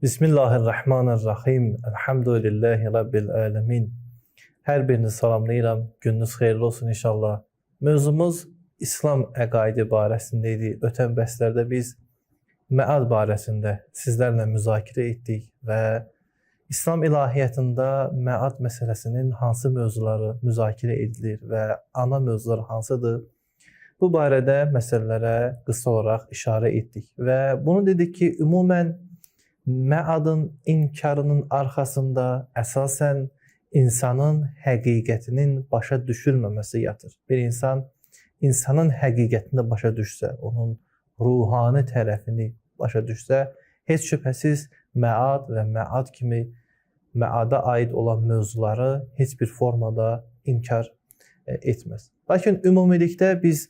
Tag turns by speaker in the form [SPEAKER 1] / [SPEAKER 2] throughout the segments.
[SPEAKER 1] Bismillahirrahmanirrahim. Elhamdülillahi Rabbil alemin. Hər birini salamlayıram. Gününüz xeyirli olsun inşallah. Mövzumuz İslam əqaidi barəsində idi. Ötən bəslərdə biz məad barəsində sizlərlə müzakirə etdik və İslam ilahiyyatında məad məsələsinin hansı mövzuları müzakirə edilir və ana mövzular hansıdır? Bu barədə məsələlərə qısa olaraq işarə etdik və bunu dedik ki, ümumən məadın inkarının arxasında əsasən insanın həqiqətinin başa düşülməməsi yatır. Bir insan insanın həqiqətini başa düşsə, onun ruhani tərəfini başa düşsə, heç şübhəsiz məad və məad kimi məada aid olan mövzuları heç bir formada inkar etməz. Lakin ümumilikdə biz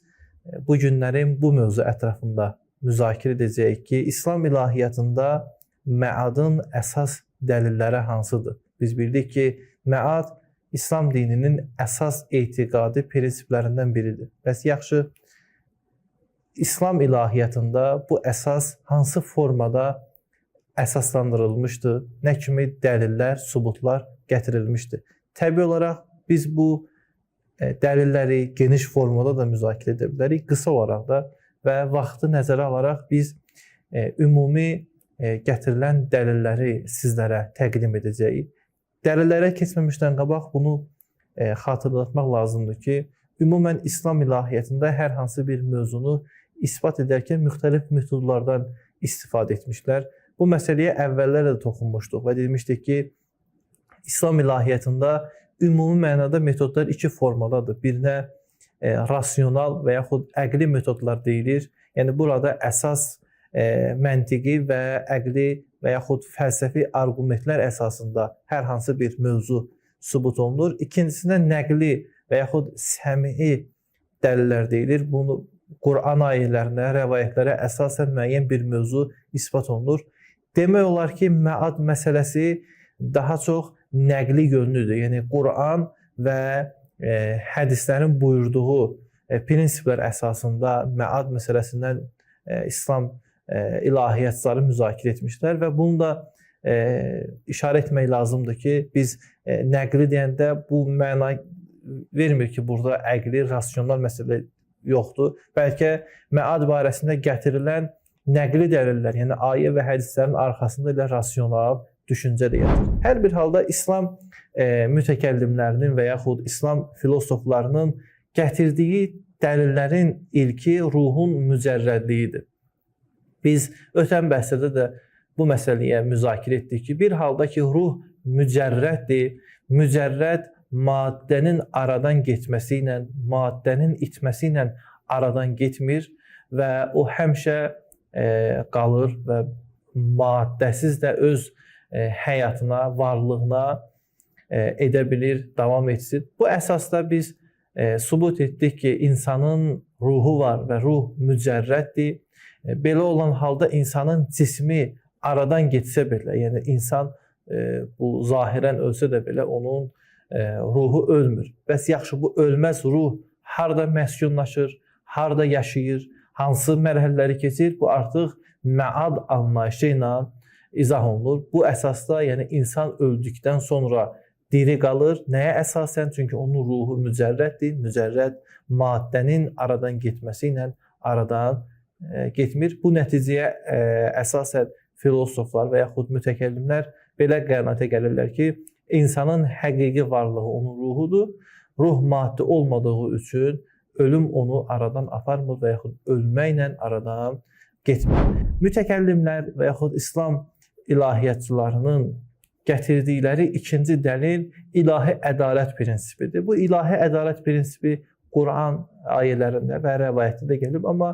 [SPEAKER 1] bu günlərin bu mövzu ətrafında müzakirə edəcəyik ki, İslam ilahiyyatında məadın əsas dəlilləri hansıdır? Biz bildik ki, məad İslam dininin əsas etiqadi prinsiplərindən biridir. Bəs yaxşı, İslam ilahiyyatında bu əsas hansı formada əsaslandırılmışdır? Nə kimi dəlillər, sübutlar gətirilmişdir? Təbii olaraq biz bu dəlilləri geniş formada da müzakirə edə bilərik, qısa olaraq da və vaxtı nəzərə alaraq biz ümumi gətirilən dəlilləri sizlərə təqdim edəcəyik. Dəlillərə keçməmişdən qabaq bunu xatırlatmaq lazımdır ki, ümumən İslam ilahiyyatında hər hansı bir mövzunu isbat edərkən müxtəlif metodlardan istifadə etmişlər. Bu məsələyə əvvəllər də toxunmuşduq və demişdik ki, İslam ilahiyyatında ümumi mənada metodlar iki formadadır. Birinə rasional və yaxud əqli metodlar deyilir. Yəni burada əsas məntiqi və əqli və yaxud fəlsəfi arqumentlər əsasında hər hansı bir mövzu sübut olunur. İkincisinə nəqli və yaxud səm'i dəlillər deyilir. Bunu Quran ayələrinə, rəvayətlərə əsasən müəyyən bir mövzu isbat olunur. Demək olar ki, məad məsələsi daha çox nəqli yönlüdür. Yəni Quran və hədislərin buyurduğu prinsiplər əsasında məad məsələsindən İslam ilahiyyatçıları müzakirə etmişlər və bunu da işarə etmək lazımdır ki, biz nəqli deyəndə bu məna vermir ki, burada əqli, rasional məsələ yoxdur. Bəlkə məad barəsində gətirilən nəqli dəlillər, yəni ayə və hədislərin arxasında ilə rasional düşüncə də yatır. Hər bir halda İslam mütəkəllimlərinin və yaxud İslam filosoflarının gətirdiyi dəlillərin ilki ruhun mücərrədliyidir. Biz ötən bəhsdə də bu məsələyə müzakirə etdik ki, bir halda ki, ruh mücərrəddir, mücərrəd maddənin aradan getməsi ilə, maddənin itməsi ilə aradan getmir və o həmişə qalır və maddəsiz də öz həyatına, varlığına edə bilir, davam etsin. Bu əsasda biz sübut etdik ki, insanın ruhu var və ruh mücərrəddir. Belə olan halda insanın cismi aradan getsə belə, yəni insan bu zahirən ölsə də belə onun ruhu ölmür. Bəs yaxşı, bu ölməz ruh harada məskunlaşır, harada yaşayır, hansı mərhələləri keçir? Bu artıq məad anlayışı ilə izah olunur. Bu əsasda, yəni insan öldükdən sonra diri qalır. Nəyə əsasən? Çünki onun ruhu mücərrəddir. Mücərrəd maddənin aradan getməsi ilə aradan getmir. Bu nəticəyə əsasən filosoflar və yaxud mütəkəllimlər belə qənaətə gəlirlər ki, insanın həqiqi varlığı onun ruhudur. Ruh maddi olmadığı üçün ölüm onu aradan aparmır və yaxud ölməklə aradan getmir. Mütəkəllimlər və yaxud İslam ilahiyyatçılarının gətirdikləri ikinci dəlil ilahi ədalət prinsipidir. Bu ilahi ədalət prinsipi Quran ayələrində və rəvayətdə gəlib, amma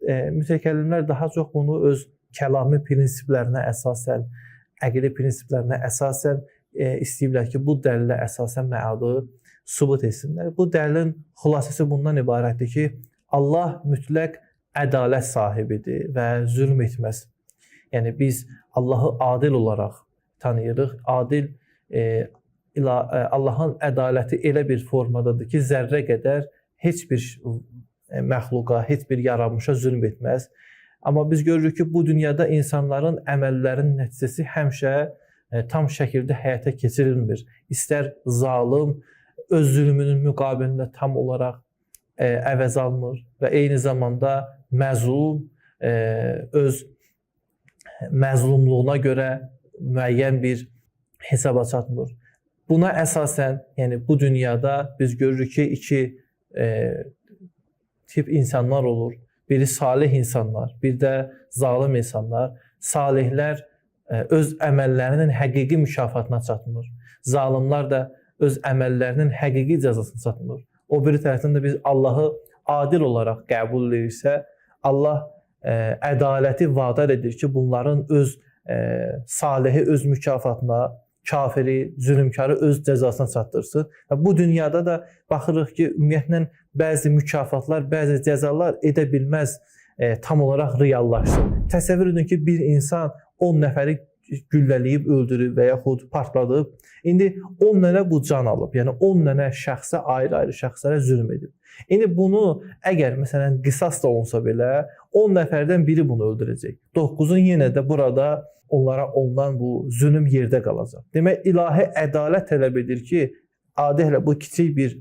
[SPEAKER 1] mütəkəllimlər daha çox bunu öz kəlami prinsiplərinə əsasən, əqli prinsiplərinə əsasən istəyirlər ki, bu dəlilə əsasən məadı sübut etsinlər. Bu dəlilin xülasəsi bundan ibarətdir ki, Allah mütləq ədalət sahibidir və zülm etməz. Yəni biz Allahı adil olaraq tanıyırıq. Adil, Allahın ədaləti elə bir formadadır ki, zərrə qədər heç bir məxluqa, heç bir yaranmışa zülm etməz. Amma biz görürük ki, bu dünyada insanların əməllərinin nəticəsi həmişə tam şəkildə həyata keçirilmir. İstər zalım öz zülmünün müqabilində tam olaraq əvəz almır və eyni zamanda məzlum öz məzlumluğuna görə müəyyən bir hesaba çatmır. Buna əsasən, yəni bu dünyada biz görürük ki, iki tip insanlar olur. Biri salih insanlar, bir də zalim insanlar. Salihlər öz əməllərinin həqiqi mükafatına çatmır. Zalimlar da öz əməllərinin həqiqi cəzasına çatmır. O biri tərəfdən də biz Allahı adil olaraq qəbul edirsə, Allah ədaləti vadar edir ki, bunların öz salihi öz mükafatına, kafiri, zülümkarı öz cəzasına çatdırsın. Bu dünyada da baxırıq ki, ümumiyyətlə bəzi mükafatlar, bəzi cəzalar edə bilməz tam olaraq reallaşsın. Təsəvvür edin ki, bir insan 10 nəfəri güllələyib, öldürüb və yaxud partladıb. İndi 10 dənə bu can alıb. Yəni 10 dənə şəxsə, ayrı-ayrı şəxslərə zülm edib. İndi bunu əgər məsələn qisas da olsa belə 10 nəfərdən biri bunu öldürəcək. 9-un yenə də burada onlara olunan bu zülm yerdə qalacaq. Demək, ilahi ədalət tələb edir ki, adətlə bu kiçik bir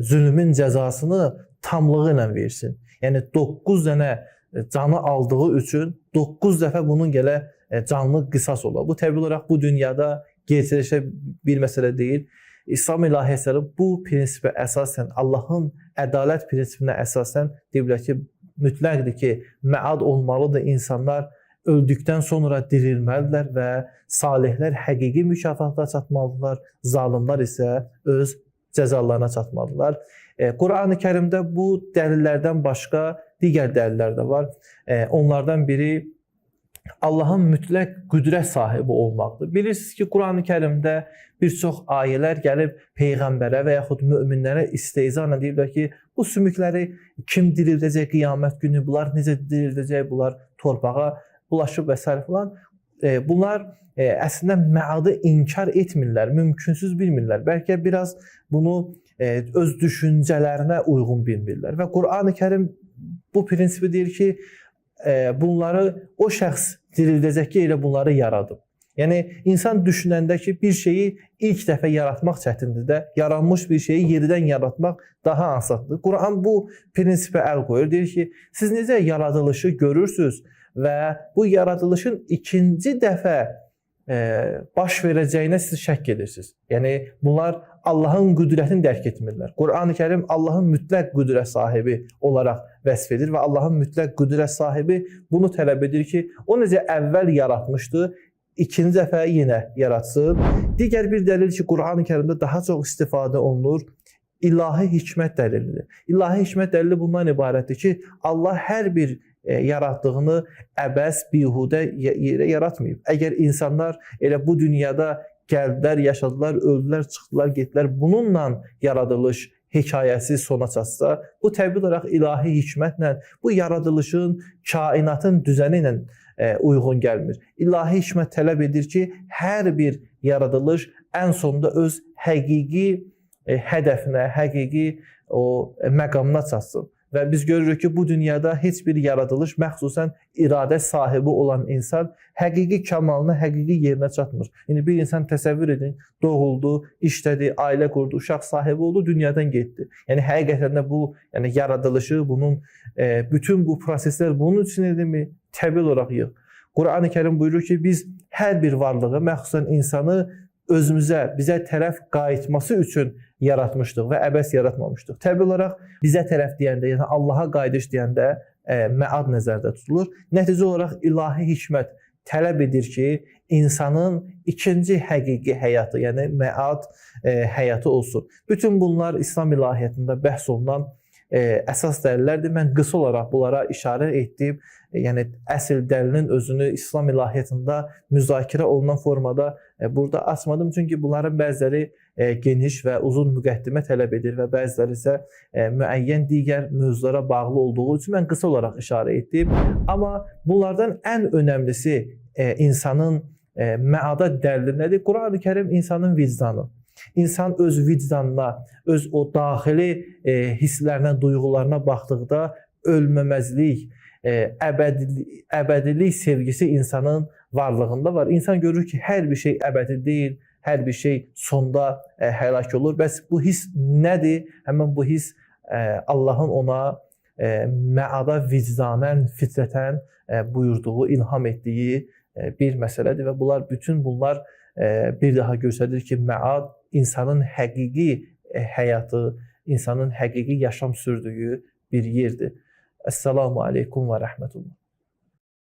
[SPEAKER 1] zülmün cəzasını tamlığı ilə versin. Yəni 9 dənə canı aldığı üçün 9 dəfə bunun gələ canlı qisas olar. Bu təbii olaraq bu dünyada gerçəkləşə bir məsələ deyil. İslam ilahiyyələri bu prinsipə əsasən, Allahın ədalət prinsipinə əsasən deyirlər ki, mütləqdir ki, məad olmalıdır, insanlar öldükdən sonra dirilməlidirlər və salihlər həqiqi mükafatlara çatmalıdırlar, zalimlar isə öz cəzalarına çatmalıdırlar. Quran-ı Kərimdə bu dəlillərdən başqa digər dəlillər də var. Onlardan biri Allahın mütləq qüdrət sahibi olmaqdır. Bilirsiniz ki, Quran-ı Kərimdə bir çox ayələr gəlib Peyğəmbərə və yaxud müminlərə istehzanla deyirlər ki, bu sümükləri kim dirildəcək qiyamət günü, bunlar necə dirildəcək, bunlar torpağa bulaşıb və s. falan. Bunlar əslində məadı inkar etmirlər, mümkünsüz bilmirlər. Bəlkə biraz bunu öz düşüncələrinə uyğun bilmirlər. Və Quran-ı Kərim bu prinsipi deyir ki, bunları o şəxs dirildəcək ki, elə bunları yaradıb. Yəni, insan düşünəndə ki, bir şeyi ilk dəfə yaratmaq çətindir də, yaranmış bir şeyi yeridən yaratmaq daha asandır. Quran bu prinsipə əl qoyur. Deyir ki, siz necə yaradılışı görürsünüz və bu yaradılışın ikinci dəfə baş verəcəyinə siz şəkk edirsiniz. Yəni, bunlar Allahın qüdrətini dərk etmirlər. Quran-ı Kərim Allahın mütləq qüdrət sahibi olaraq vəsf edir və Allahın mütləq qüdrət sahibi bunu tələb edir ki, o necə əvvəl yaratmışdı, ikinci dəfə yenə yaratsın. Digər bir dəlil ki, Quran-ı Kərimdə daha çox istifadə olunur, ilahi hikmət dəlilidir. İlahi hikmət dəlili bundan ibarətdir ki, Allah hər bir yaratdığını əbəs, bihudə yerə yaratmayıb. Əgər insanlar elə bu dünyada gəldilər, yaşadılar, öldülər, çıxdılar, getdilər, bununla yaradılış hekayəsi sona çatsa, bu təbii olaraq ilahi hikmətlə, bu yaradılışın, kainatın düzəni ilə uyğun gəlmir. İlahi hikmət tələb edir ki, hər bir yaradılış ən sonunda öz həqiqi hədəfinə, həqiqi o məqamına çatsın. Və biz görürük ki, bu dünyada heç bir yaradılış, məxsusən iradə sahibi olan insan həqiqi kamalına, həqiqi yerinə çatmır. Yəni, bir insan təsəvvür edin, doğuldu, işlədi, ailə qurdu, uşaq sahibi oldu, dünyadan getdi. Yəni, həqiqətən də bu yaradılışı, bunun bütün bu proseslər bunun üçün edilmi? Təbii olaraq yox. Quran-ı Kərim buyurur ki, biz hər bir varlığı, məxsusən insanı özümüzə, bizə tərəf qayıtması üçün yaratmışdıq və əbəs yaratmamışdıq. Təbii olaraq bizə tərəf deyəndə, yəni Allaha qayıdış deyəndə məad nəzərdə tutulur. Nəticə olaraq ilahi hikmət tələb edir ki, insanın ikinci həqiqi həyatı, yəni məad həyatı olsun. Bütün bunlar İslam ilahiyyatında bəhs olunan əsas dəlillərdir. Mən qısa olaraq bunlara işarə etdim. Yəni, əsl dəlilin özünü İslam ilahiyyatında müzakirə olunan formada burada açmadım. Çünki bunların bəziləri geniş və uzun müqəddimə tələb edir və bəziləri isə müəyyən digər mövzulara bağlı olduğu üçün mən qısa olaraq işarə etdim. Amma bunlardan ən önəmlisi insanın məada dəlili nədir? Quran-ı Kərim insanın vicdanı. İnsan öz vicdanına, öz o daxili hisslərinə, duyğularına baxdıqda ölməməzlik, əbədilik sevgisi insanın varlığında var. İnsan görür ki, hər bir şey əbədi deyil, hər bir şey sonda həlak olur. Bəs bu his nədir? Həmin bu his Allahın ona məada vicdanən, fitrətən buyurduğu, ilham etdiyi bir məsələdir və bütün bunlar bir daha göstərir ki, məad insanın həqiqi həyatı, insanın həqiqi yaşam sürdüyü bir yerdir. Əssalamu aleykum və rəhmətullah.